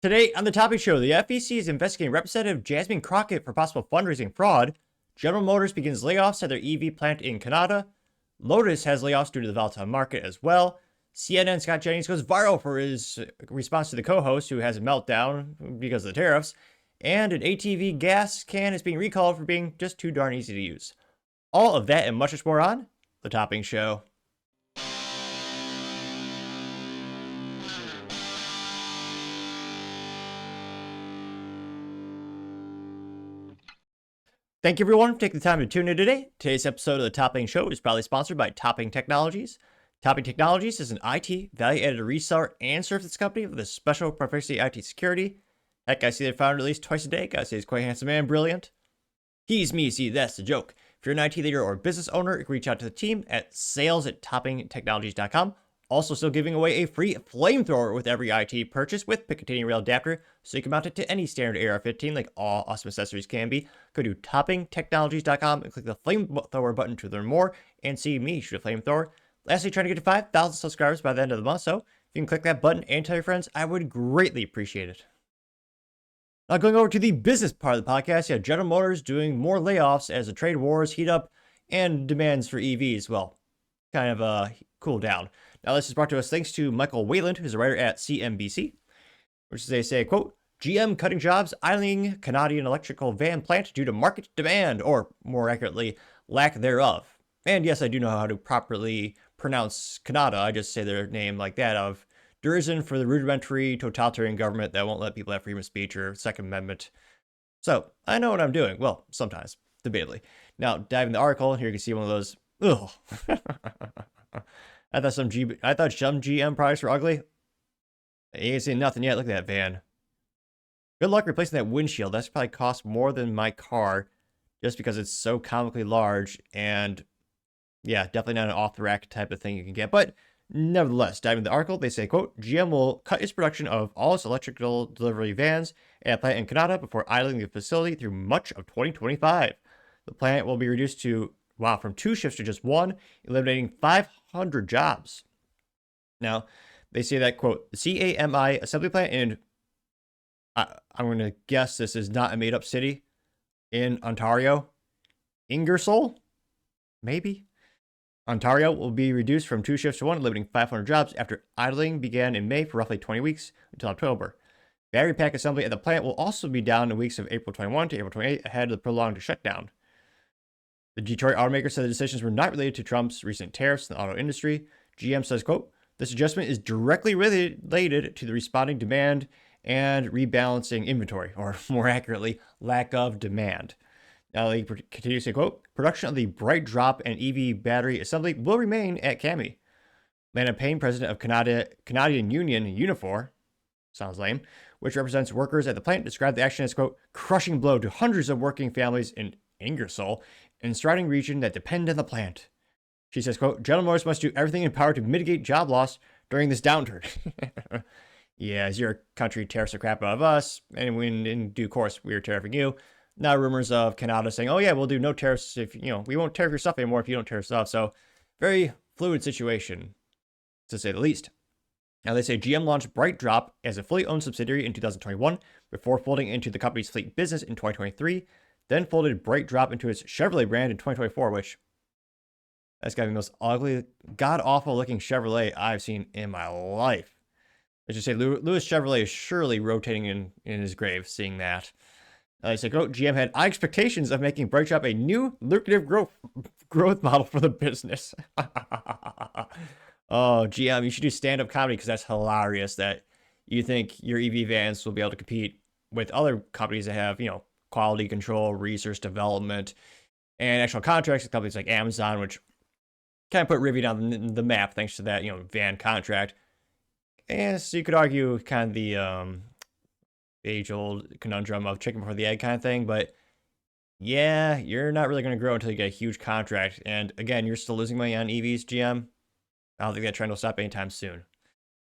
Today on the Topping Show, the FEC is investigating Representative Jasmine Crockett for possible fundraising fraud. General Motors begins layoffs at their EV plant in Canada. Lotus has layoffs due to the volatile market as well. CNN Scott Jennings goes viral for his response to the co-host who has a meltdown because of the tariffs. And an ATV gas can is being recalled for being just too darn easy to use. All of that and much more on the Topping Show. Thank you everyone for taking the time to tune in today. Today's episode of the Topping Show is proudly sponsored by Topping Technologies. Topping Technologies is an IT value-added reseller and services company with a special proficiency IT security. Heck, I see their founder at least twice a day. Gotta say he's quite handsome and brilliant. He's me, see, that's the joke. If you're an IT leader or a business owner, you can reach out to the team at sales@toppingtechnologies.com. Also still giving away a free Flamethrower with every IT purchase with Picatinny rail adapter, so you can mount it to any standard AR-15 like all awesome accessories can be. Go to toppingtechnologies.com and click the Flamethrower button to learn more and see me shoot a Flamethrower. Lastly, trying to get to 5,000 subscribers by the end of the month, so if you can click that button and tell your friends, I would greatly appreciate it. Now going over to the business part of the podcast, you have General Motors doing more layoffs as the trade wars heat up and demands for EVs, well, kind of cool down. Now, this is brought to us thanks to Michael Wayland, who's a writer at CNBC, which they say, quote, GM cutting jobs, idling Canadian electrical van plant due to market demand, or more accurately, lack thereof. And yes, I do know how to properly pronounce Canada. I just say their name like that of derision for the rudimentary totalitarian government that won't let people have freedom of speech or Second Amendment. So, I know what I'm doing. Well, sometimes, debatably. Now, diving in the article, here you can see one of those, ugh. I thought some GM products were ugly. You ain't seen nothing yet. Look at that van. Good luck replacing that windshield. That's probably cost more than my car just because it's so comically large. And yeah, definitely not an off-the-rack type of thing you can get. But nevertheless, diving into the article, they say, quote, GM will cut its production of all its electrical delivery vans at a plant in Canada before idling the facility through much of 2025. The plant will be reduced to from 2 shifts to just 1, eliminating 500 jobs. Now, they say that, quote, the CAMI assembly plant in, I'm going to guess this is not a made-up city, in Ontario. Ingersoll? Maybe? Ontario will be reduced from 2 shifts to 1, eliminating 500 jobs after idling began in May for roughly 20 weeks until October. Battery pack assembly at the plant will also be down in weeks of April 21 to April 28 ahead of the prolonged shutdown. The Detroit automaker said the decisions were not related to Trump's recent tariffs in the auto industry. GM says, quote, this adjustment is directly related to the responding demand and rebalancing inventory, or more accurately, lack of demand. Now they continue to say, quote, production of the Bright Drop and EV battery assembly will remain at CAMI. Lana Payne, president of Canadian Union Unifor, sounds lame, which represents workers at the plant, described the action as, quote, crushing blow to hundreds of working families in Ingersoll, and surrounding region that depend on the plant. She says, quote, General Motors must do everything in power to mitigate job loss during this downturn. Yeah, as your country tariffs the crap out of us, and when in due course we are tariffing you. Now rumors of Canada saying, oh yeah, we'll do no tariffs if, we won't tariff your stuff anymore if you don't tariff stuff. So very fluid situation, to say the least. Now they say GM launched Bright Drop as a fully owned subsidiary in 2021 before folding into the company's fleet business in 2023. Then folded Bright Drop into its Chevrolet brand in 2024, which that's got to be the most ugly, god-awful looking Chevrolet I've seen in my life. Let's just say Louis Chevrolet is surely rotating in his grave seeing that. They say, quote, GM had high expectations of making Bright Drop a new lucrative growth model for the business. Oh, GM, you should do stand-up comedy because that's hilarious that you think your EV vans will be able to compete with other companies that have, quality control, research, development, and actual contracts with companies like Amazon, which kind of put Rivian on the map thanks to that, van contract. And so you could argue kind of the age-old conundrum of chicken before the egg kind of thing, but yeah, you're not really going to grow until you get a huge contract. And again, you're still losing money on EVs, GM. I don't think that trend will stop anytime soon.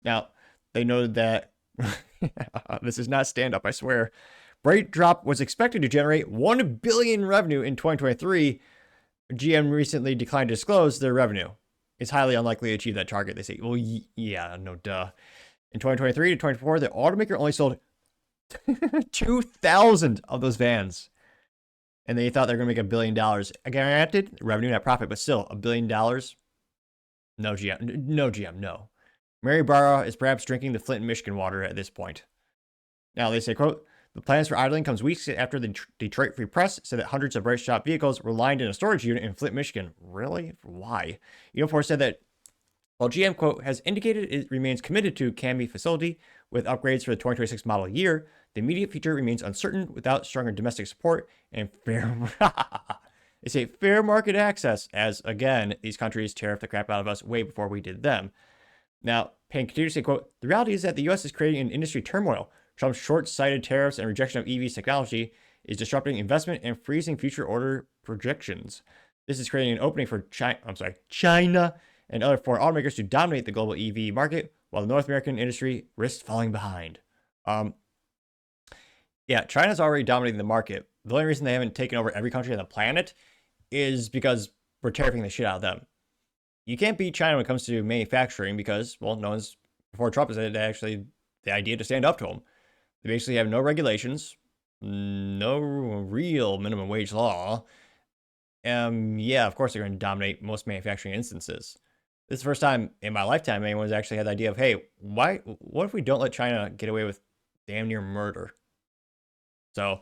Now, they noted that this is not stand-up, I swear. Bright Drop was expected to generate $1 billion revenue in 2023. GM recently declined to disclose their revenue. It's highly unlikely to achieve that target. They say, well, yeah, no duh. In 2023 to 2024, the automaker only sold 2,000 of those vans. And they thought they were going to make $1 billion. Granted, revenue, not profit, but still, $1 billion. No GM. No GM, no. Mary Barra is perhaps drinking the Flint, Michigan water at this point. Now, they say, quote, the plans for idling comes weeks after the Detroit Free Press said that hundreds of Bright Shop vehicles were lined in a storage unit in Flint, Michigan. Really? Why? Unifor said that while GM, quote, has indicated it remains committed to CAMI facility with upgrades for the 2026 model year, the immediate future remains uncertain without stronger domestic support and fair they say fair market access, as again, these countries tariffed the crap out of us way before we did them. Now, Payne continues to say, quote, the reality is that the U.S. is creating an industry turmoil. Trump's short-sighted tariffs and rejection of EV technology is disrupting investment and freezing future order projections. This is creating an opening for China and other foreign automakers to dominate the global EV market, while the North American industry risks falling behind. Yeah, China's already dominating the market. The only reason they haven't taken over every country on the planet is because we're tariffing the shit out of them. You can't beat China when it comes to manufacturing because, well, no one's, before Trump has had actually the idea to stand up to them. They basically have no regulations, no real minimum wage law. Yeah, of course they're going to dominate most manufacturing instances. This is the first time in my lifetime anyone's actually had the idea of, hey, what if we don't let China get away with damn near murder? So,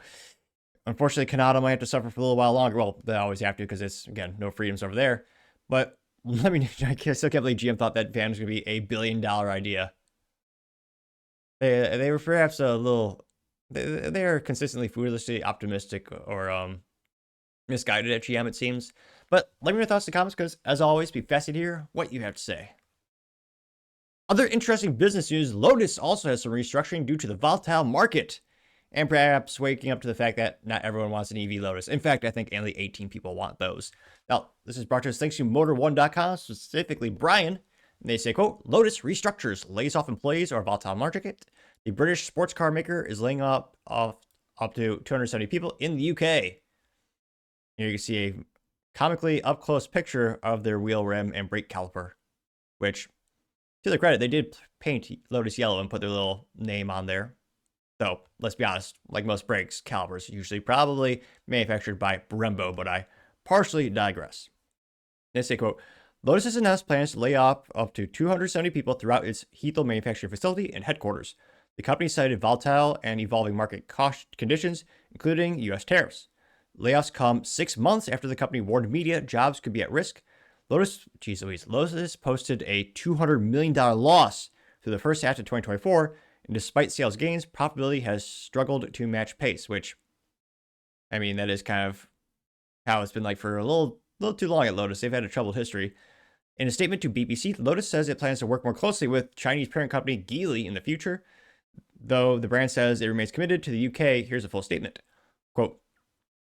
unfortunately, Canada might have to suffer for a little while longer. Well, they always have to because it's, again, no freedoms over there. But I still can't believe GM thought that van was going to be a $1 billion idea. They were perhaps a little, they are consistently foolishly optimistic or misguided at GM, it seems. But let me know your thoughts in the comments because, as always, be fascinated to hear what you have to say. Other interesting business news, Lotus also has some restructuring due to the volatile market. And perhaps waking up to the fact that not everyone wants an EV Lotus. In fact, I think only 18 people want those. Now, this is brought to us thanks to Motor1.com, specifically Brian. And they say, quote, Lotus restructures, lays off employees or volatile market. The British sports car maker is laying off up to 270 people in the UK. Here you can see a comically up-close picture of their wheel rim and brake caliper, which, to their credit, they did paint Lotus yellow and put their little name on there. So, let's be honest, like most brakes, calipers usually probably manufactured by Brembo, but I partially digress. They say, quote, Lotus has announced plans to lay off up to 270 people throughout its Heathrow manufacturing facility and headquarters. The company cited volatile and evolving market cost conditions, including U.S. tariffs. Layoffs come 6 months after the company warned media jobs could be at risk. Lotus posted a $200 million loss through the first half of 2024, and despite sales gains, profitability has struggled to match pace, which, I mean, that is kind of how it's been like for a little too long at Lotus. They've had a troubled history. In a statement to BBC, Lotus says it plans to work more closely with Chinese parent company Geely in the future, though the brand says it remains committed to the UK. Here's a full statement. Quote,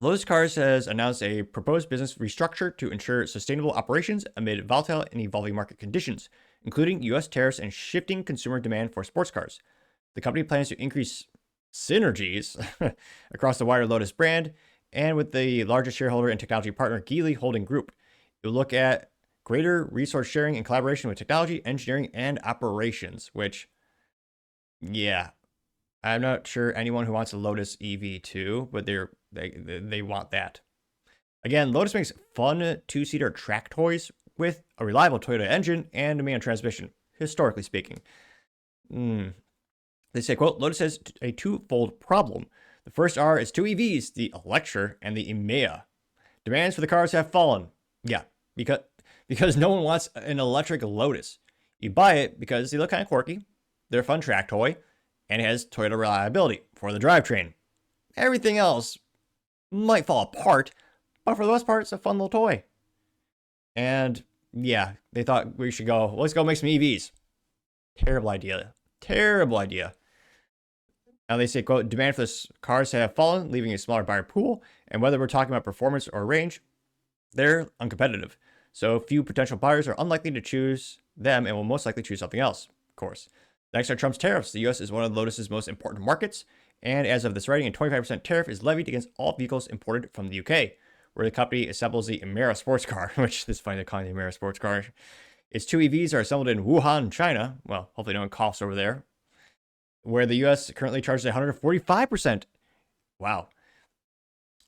Lotus Cars has announced a proposed business restructure to ensure sustainable operations amid volatile and evolving market conditions, including U.S. tariffs and shifting consumer demand for sports cars. The company plans to increase synergies across the wider Lotus brand and with the largest shareholder and technology partner, Geely Holding Group. It will look at greater resource sharing and collaboration with technology, engineering, and operations, which, yeah, I'm not sure anyone who wants a Lotus EV2, but they want that. Again, Lotus makes fun two-seater track toys with a reliable Toyota engine and a manual transmission, historically speaking. They say, quote, Lotus has a twofold problem. The first are its two EVs, the Electra and the EMEA. Demands for the cars have fallen. Yeah, because no one wants an electric Lotus. You buy it because they look kind of quirky, they're a fun track toy, and it has Toyota reliability for the drivetrain. Everything else might fall apart, but for the most part, it's a fun little toy. And yeah, they thought we should go, let's go make some EVs. Terrible idea. Terrible idea. Now they say, quote, demand for the cars have fallen, leaving a smaller buyer pool. And whether we're talking about performance or range, they're uncompetitive. So few potential buyers are unlikely to choose them and will most likely choose something else, of course. Next are Trump's tariffs. The U.S. is one of Lotus's most important markets. And as of this writing, a 25% tariff is levied against all vehicles imported from the UK, where the company assembles the Emera sports car, which is funny to call it the Emera sports car. Its two EVs are assembled in Wuhan, China. Well, hopefully no one coughs over there. where the U.S. currently charges 145%. Wow.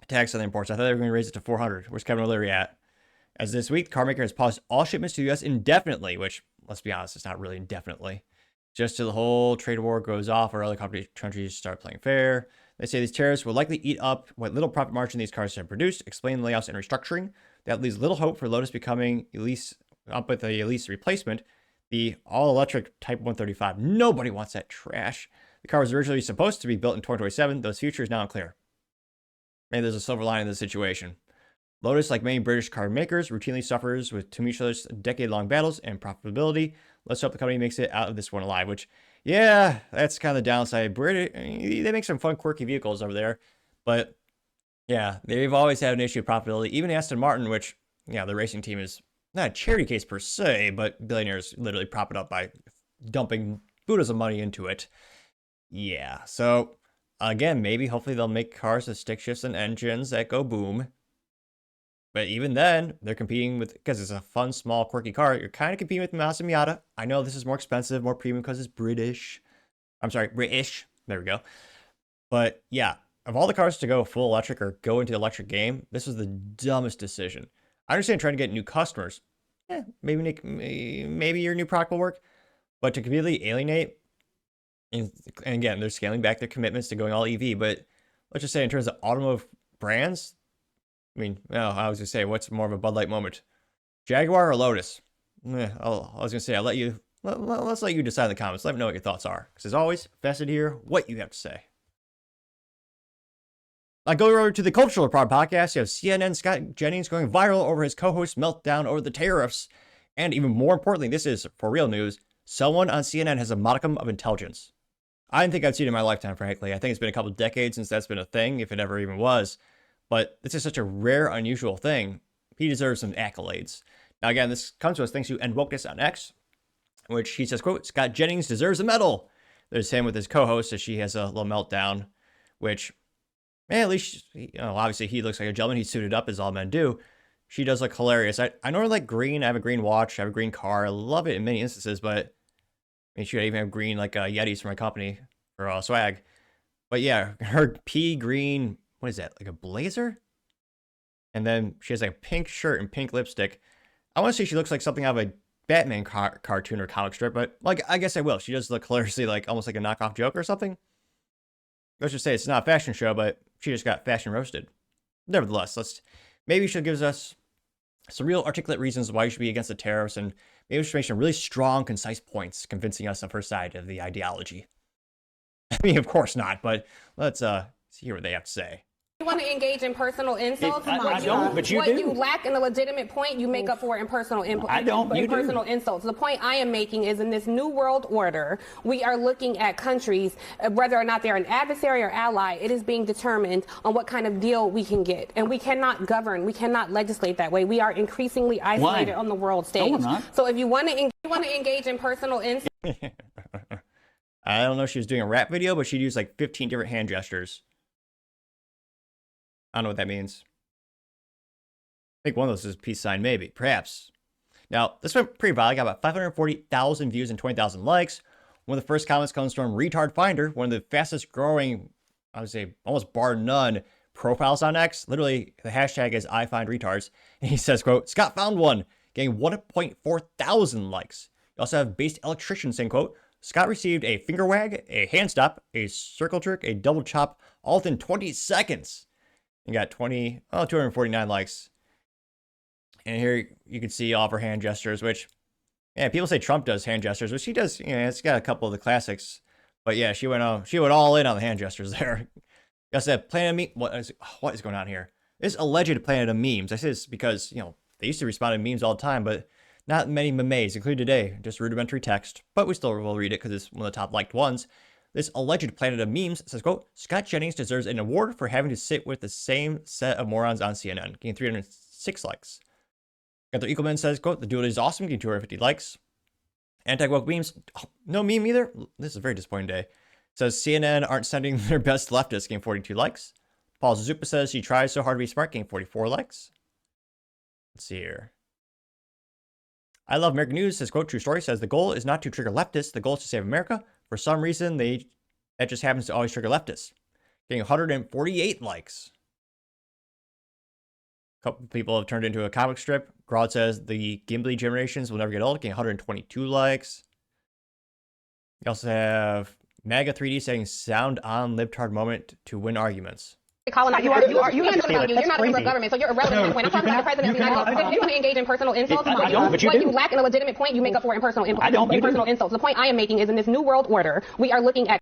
Tax on the imports. I thought they were going to raise it to 400. Where's Kevin O'Leary at? As this week, the car maker has paused all shipments to the U.S. indefinitely, which, let's be honest, it's not really indefinitely. Just till the whole trade war goes off or other countries start playing fair. They say these tariffs will likely eat up what little profit margin these cars have produced, explain layoffs and restructuring. That leaves little hope for Lotus becoming up with a Elise replacement, the all-electric Type 135. Nobody wants that trash. The car was originally supposed to be built in 2027. Those futures now unclear. Maybe there's a silver lining in this situation. Lotus, like many British car makers, routinely suffers with tumultuous decade-long battles and profitability. Let's hope the company makes it out of this one alive, which, yeah, that's kind of the downside. They make some fun, quirky vehicles over there, but yeah, they've always had an issue with profitability. Even Aston Martin, which, yeah, the racing team is not a charity case per se, but billionaires literally prop it up by dumping boodles of money into it. Yeah, so again, maybe hopefully they'll make cars with stick shifts and engines that go boom. But even then, they're competing with, because it's a fun, small, quirky car, you're kind of competing with Mazda Miata. I know this is more expensive, more premium because it's British. I'm sorry, British. There we go. But yeah, of all the cars to go full electric or go into the electric game, this was the dumbest decision. I understand trying to get new customers. Yeah, maybe your new product will work. But to completely alienate, and again, they're scaling back their commitments to going all EV. But let's just say in terms of automotive brands, I mean, well, I was going to say, what's more of a Bud Light moment? Jaguar or Lotus? I was going to say, let's let you decide in the comments. Let me know what your thoughts are. Because as always, fascinated to hear what you have to say. Going over to the Cultural Report podcast, you have CNN Scott Jennings going viral over his co-host meltdown over the tariffs. And even more importantly, this is for real news, someone on CNN has a modicum of intelligence. I didn't think I'd seen it in my lifetime, frankly. I think it's been a couple of decades since that's been a thing, if it ever even was. But this is such a rare, unusual thing. He deserves some accolades. Now, again, this comes to us thanks to NWokeness on X, which he says, quote, Scott Jennings deserves a medal. There's him with his co-host as she has a little meltdown, which, man, at least, obviously he looks like a gentleman. He's suited up as all men do. She does look hilarious. I normally like green. I have a green watch. I have a green car. I love it in many instances, but I mean, she even have green, like Yetis from my company for swag. But yeah, her pea green, what is that, like a blazer? And then she has like a pink shirt and pink lipstick. I want to say she looks like something out of a Batman cartoon or comic strip, but like, I guess I will. She does look hilariously like almost like a knockoff Joker or something. Let's just say it's not a fashion show, but she just got fashion roasted. Nevertheless, maybe she'll give us some real articulate reasons why you should be against the tariffs, and maybe she'll make some really strong, concise points convincing us of her side of the ideology. I mean, of course not, but let's hear what they have to say. You want to engage in personal insults? I don't, but you what do. What you lack in a legitimate point, you make up for it in personal input. I don't, you personal do. insults. The point I am making is in this new world order, we are looking at countries, whether or not they're an adversary or ally, it is being determined on what kind of deal we can get. And we cannot govern, we cannot legislate that way. We are increasingly isolated on the world stage. No, we're not. So if you want to engage in personal insults. I don't know if she was doing a rap video, but she'd use like 15 different hand gestures. I don't know what that means. I think one of those is a peace sign, maybe, perhaps. Now, this went pretty viral. I got about 540,000 views and 20,000 likes. One of the first comments comes from Retard Finder, one of the fastest growing, I would say almost bar none, profiles on X. Literally, the hashtag is IFindRetards. And he says, quote, Scott found one, getting 1.4 thousand likes. You also have Based Electrician saying, quote, Scott received a finger wag, a hand stop, a circle jerk, a double chop, all within 20 seconds. You got 249 likes. And here you can see all of her hand gestures, which, yeah, people say Trump does hand gestures, which he does. You know, it's got a couple of the classics. But yeah, she went all in on the hand gestures there. You also have Planet of Memes. What is going on here? This alleged Planet of Memes. I say this because, you know, they used to respond to memes all the time, but not many memes, including today. Just rudimentary text. But we still will read it because it's one of the top liked ones. This alleged Planet of Memes says, quote, Scott Jennings deserves an award for having to sit with the same set of morons on CNN, getting 306 likes. Gunther Eagleman says, quote, the dude is awesome, getting 250 likes. Anti-woke memes, no meme either. This is a very disappointing day. Says CNN aren't sending their best leftists, getting 42 likes. Paul Zupa says she tries so hard to be smart, getting 44 likes. Let's see here. I Love American News says, quote, true story, says the goal is not to trigger leftists. The goal is to save America. For some reason, they That just happens to always trigger leftists. Getting 148 likes. A couple people have turned into a comic strip. Grodd says the Gimli generations will never get old, getting 122 likes. You also have MAGA 3D saying sound on libtard moment to win arguments. You're not a member of government, so you're irrelevant. When I'm talking about the president of the United States, you want to engage in personal insults? I don't, but you do. You lack in a legitimate point, you make up for it in personal insults. I don't, you do. Insults. The point I am making is in this new world order, we are looking at.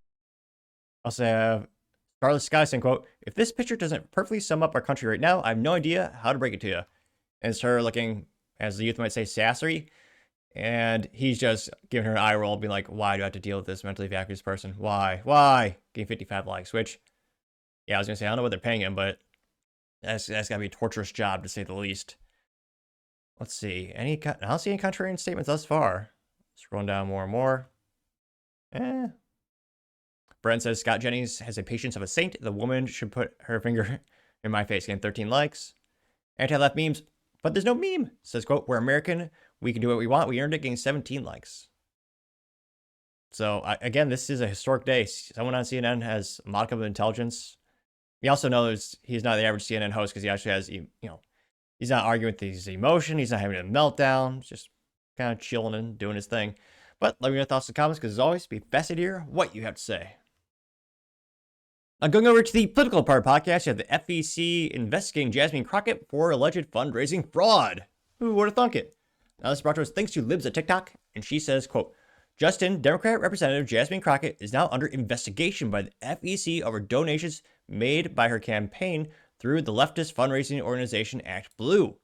Also have Scarlet Sky saying, quote, if this picture doesn't perfectly sum up our country right now, I have no idea how to break it to you. And it's her looking, as the youth might say, sassy. And he's just giving her an eye roll, being like, why do I have to deal with this mentally vacuous person? Why? Why? Getting 55 likes, which, yeah, I was going to say, I don't know what they're paying him, but that's got to be a torturous job, to say the least. Let's see. I don't see any contrarian statements thus far. Scrolling down more and more. Brent says, Scott Jennings has a patience of a saint. The woman should put her finger in my face. Getting 13 likes. Anti-left memes. But there's no meme. Says, quote, we're American. We can do what we want. We earned it. Getting 17 likes. So, again, this is a historic day. Someone on CNN has a modicum of intelligence. He also knows he's not the average CNN host because he actually has, he's not arguing with his emotion. He's not having a meltdown. He's just kind of chilling and doing his thing. But let me know your thoughts in the comments because as always, be fascinated to hear what you have to say. Now, going over to the political part of the podcast, you have the FEC investigating Jasmine Crockett for alleged fundraising fraud. Who would have thunk it? Now, this is brought to us thanks to Libs at TikTok, and she says, quote, Justin, Democrat Representative Jasmine Crockett is now under investigation by the FEC over donations made by her campaign through the leftist fundraising organization Act Blue.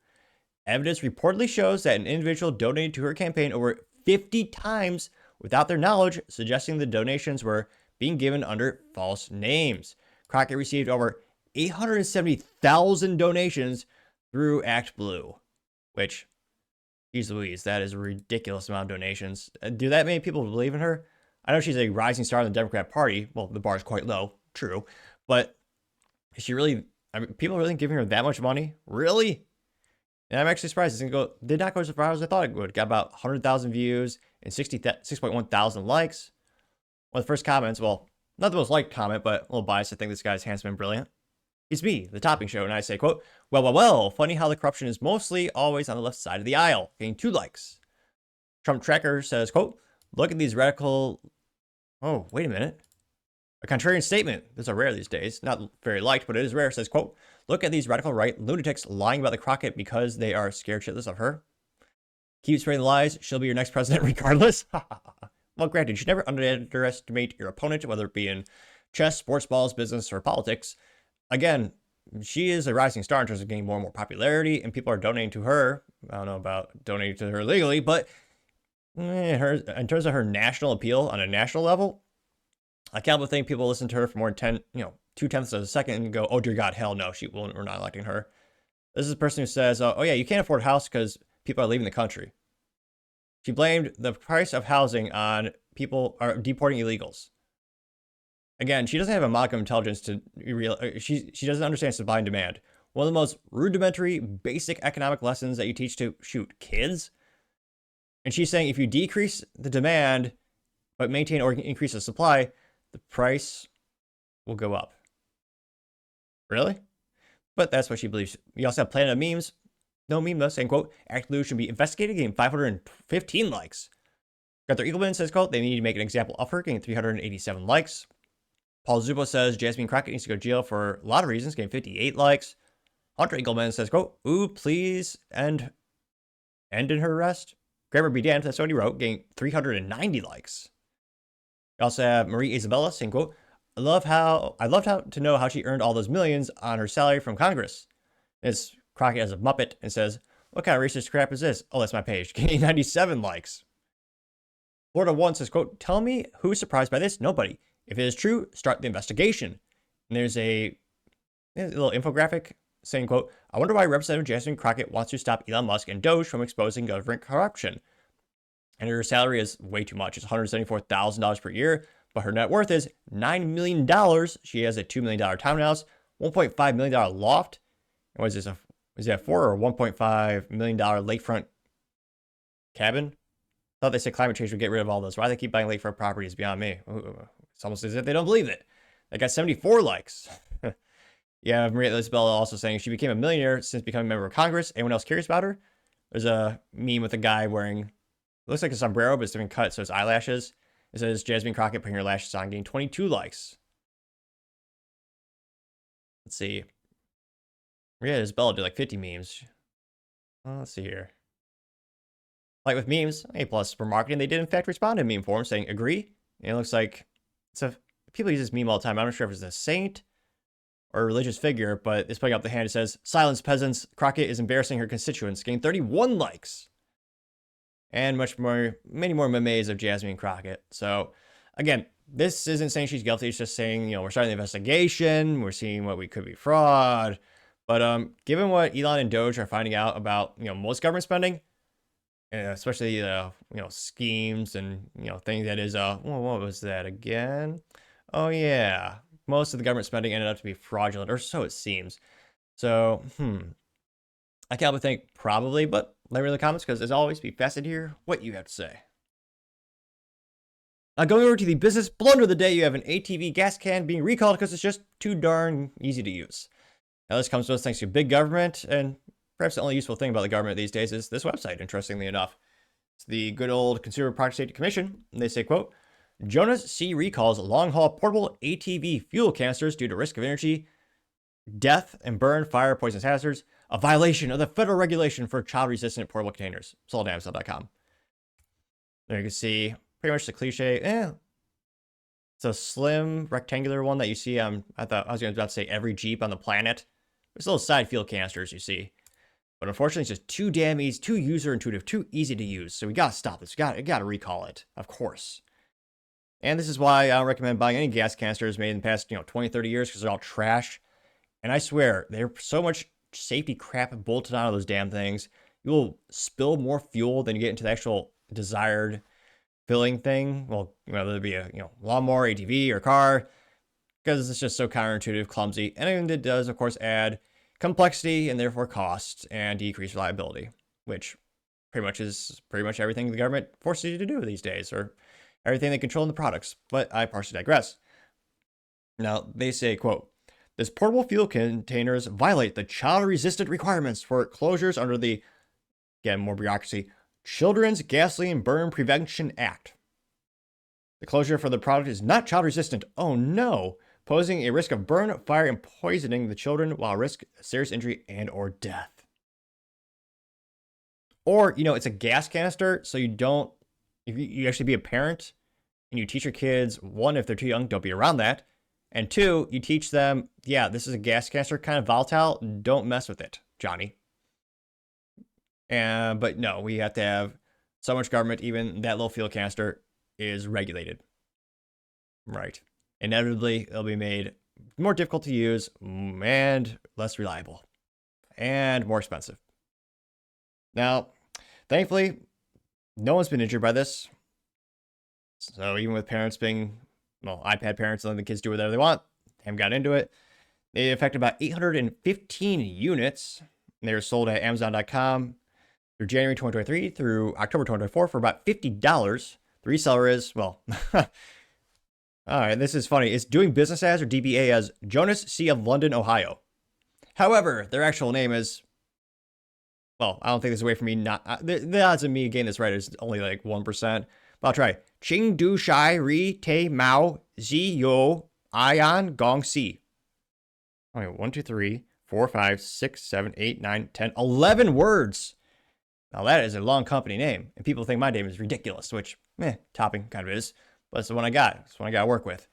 Evidence reportedly shows that an individual donated to her campaign over 50 times without their knowledge, suggesting the donations were being given under false names. Crockett received over 870,000 donations through Act Blue, which, geez Louise, that is a ridiculous amount of donations. Do that many people believe in her? I know she's a rising star in the Democrat Party. Well, the bar is quite low, true. But is she really, people really giving her that much money? Really? And I'm actually surprised. Did not go as far as I thought it would. Got about 100,000 views and 6.1 thousand likes. One of the first comments, well, not the most liked comment, but a little biased. I think this guy's handsome and brilliant. It's me, the Topping Show, and I say, quote, well, funny how the corruption is mostly always on the left side of the aisle, getting 2 likes. Trump Tracker says, quote, look at these radical, oh, wait a minute. A contrarian statement. Those are rare these days. Not very liked, but it is rare. It says, quote, look at these radical right lunatics lying about the Crockett because they are scared shitless of her. Keep spreading the lies. She'll be your next president regardless. Well, granted, you should never underestimate your opponent, whether it be in chess, sports balls, business, or politics. Again, she is a rising star in terms of getting more and more popularity, and people are donating to her. I don't know about donating to her legally, but in terms of her national appeal on a national level, I can't think people listen to her for more than 0.2 of a second and go, oh dear God, hell no, we're not electing her. This is a person who says, oh yeah, you can't afford a house because people are leaving the country. She blamed the price of housing on people are deporting illegals. Again, she doesn't have a modicum of intelligence to she doesn't understand supply and demand. One of the most rudimentary, basic economic lessons that you teach to, kids. And she's saying if you decrease the demand, but maintain or increase the supply, the price will go up. Really? But that's what she believes. You also have Planet of Memes. No meme though, saying, quote, Act Blue should be investigated, getting 515 likes. Gunther Eagleman says, quote, they need to make an example of her, getting 387 likes. Paul Zubo says, Jasmine Crockett needs to go to jail for a lot of reasons, getting 58 likes. Hunter Eagleman says, quote, ooh, please end in her arrest. Grammar be damned, that's what he wrote, getting 390 likes. We also have Marie Isabella saying, quote, I'd love to know how she earned all those millions on her salary from Congress. It's Crockett as a Muppet and says, what kind of racist crap is this? Oh, that's my page. Getting 97 likes. Florida 1 says, quote, tell me who's surprised by this? Nobody. If it is true, start the investigation. And there's a little infographic saying, quote, I wonder why Representative Jasmine Crockett wants to stop Elon Musk and Doge from exposing government corruption. And her salary is way too much. It's $174,000 per year, but her net worth is $9 million. She has a $2 million townhouse, $1.5 million loft. And what is this? Is that $4 or $1.5 million lakefront cabin? I thought they said climate change would get rid of all those. Why do they keep buying lakefront properties beyond me? Ooh, It's almost as if they don't believe it. They got 74 likes. Yeah, Maria Isabella also saying she became a millionaire since becoming a member of Congress. Anyone else curious about her? There's a meme with a guy wearing, looks like a sombrero, but it's different cut, so it's eyelashes. It says Jasmine Crockett putting her lashes on, getting 22 likes. Let's see. Maria Isabella did like 50 memes. Let's see here. Like with memes, A+ for marketing, they did in fact respond to meme forums saying agree. And it looks like people use this meme all the time. I'm not sure if it's a saint or a religious figure, but it's putting up the hand. It says, "Silence, peasants. Crockett is embarrassing her constituents," getting 31 likes. And many more memes of Jasmine Crockett. So, again, this isn't saying she's guilty. It's just saying, we're starting the investigation. We're seeing what we could be fraud. But given what Elon and Doge are finding out about, most government spending, especially, schemes and, things that is, what was that again? Oh, yeah. Most of the government spending ended up to be fraudulent, or so it seems. So, I can't but think probably, but let me know in the comments, because as always, be fascinated to hear what you have to say. Going over to the business blunder of the day, you have an ATV gas can being recalled because it's just too darn easy to use. Now, this comes to us thanks to big government, and perhaps the only useful thing about the government these days is this website, interestingly enough. It's the good old Consumer Product Safety Commission, and they say, quote, "Jonas C. recalls long-haul portable ATV fuel canisters due to risk of energy, death, and burn, fire, poisonous hazards, a violation of the federal regulation for child-resistant portable containers." Sold at Amazon.com. There you can see pretty much the cliche. It's a slim, rectangular one that you see. I was about to say every Jeep on the planet. There's little side fuel canisters you see. But unfortunately, it's just too damn easy, too user-intuitive, too easy to use. So we gotta stop this. We gotta recall it, of course. And this is why I don't recommend buying any gas canisters made in the past, 20, 30 years, because they're all trash. And I swear, there's so much safety crap bolted onto those damn things. You will spill more fuel than you get into the actual desired filling thing. Well, whether it be a lawnmower, ATV, or car, because it's just so counterintuitive, clumsy, and it does, of course, add complexity and therefore cost and decrease reliability, which pretty much everything the government forces you to do these days, or everything they control in the products. But I partially digress. Now, they say, quote, "This portable fuel containers violate the child-resistant requirements for closures under the," again, more bureaucracy, "Children's Gasoline Burn Prevention Act. The closure for the product is not child-resistant, oh no, posing a risk of burn, fire, and poisoning the children while risk serious injury and or death." Or, it's a gas canister, so if you actually be a parent and you teach your kids, one, if they're too young, don't be around that. And two, you teach them, this is a gas canister, kind of volatile. Don't mess with it, Johnny. But no, we have to have so much government, even that little fuel canister is regulated. Right. Inevitably, it'll be made more difficult to use and less reliable and more expensive. Now, thankfully, no one's been injured by this. So even with parents being, iPad parents letting the kids do whatever they want, haven't got into it. They affected about 815 units. And they were sold at Amazon.com through January 2023 through October 2024 for about $50. The reseller is, all right, this is funny. It's doing business as, or DBA as, Jonas C. of London, Ohio. However, their actual name is, I don't think there's a way for me not, the odds of me getting this right is only like 1%. But I'll try. Ching Du Shai Ri Te Mao Zi Yo Ian Gong Si. All right, 1, 2, 3, 4, 5, 6, 7, 8, 9, 10, 11 words. Now that is a long company name, and people think my name is ridiculous, which, Topping kind of is, but it's the one I got. It's the one I got to work with.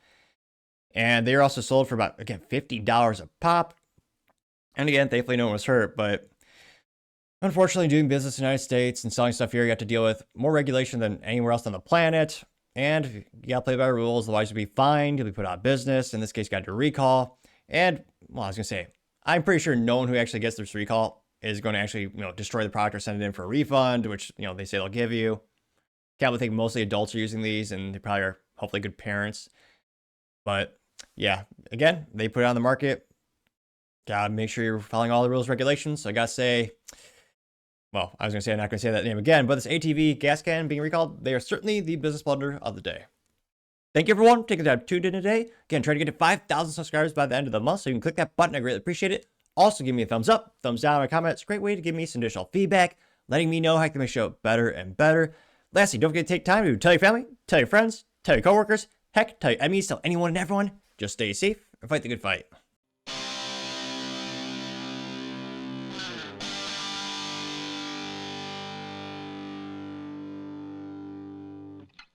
And they're also sold for about, again, $50 a pop. And again, thankfully no one was hurt, but unfortunately, doing business in the United States and selling stuff here, you have to deal with more regulation than anywhere else on the planet. And you got to play by rules, otherwise you'll be fined, you'll be put out of business. In this case, you got to recall. And, I was going to say, I'm pretty sure no one who actually gets this recall is going to actually, destroy the product or send it in for a refund, which, they say they'll give you. Can't think mostly adults are using these, and they probably are hopefully good parents. But, yeah, again, they put it on the market. Gotta make sure you're following all the rules, regulations. So I gotta say, I was going to say I'm not going to say that name again, but this ATV gas can being recalled, they are certainly the business blunder of the day. Thank you, everyone, for taking the time to tune in today. Again, try to get to 5,000 subscribers by the end of the month, so you can click that button. I greatly appreciate it. Also, give me a thumbs up, thumbs down, or comment. It's a great way to give me some additional feedback, letting me know how I can make the show better and better. Lastly, don't forget to take time to tell your family, tell your friends, tell your coworkers, heck, tell your enemies, tell anyone and everyone. Just stay safe and fight the good fight.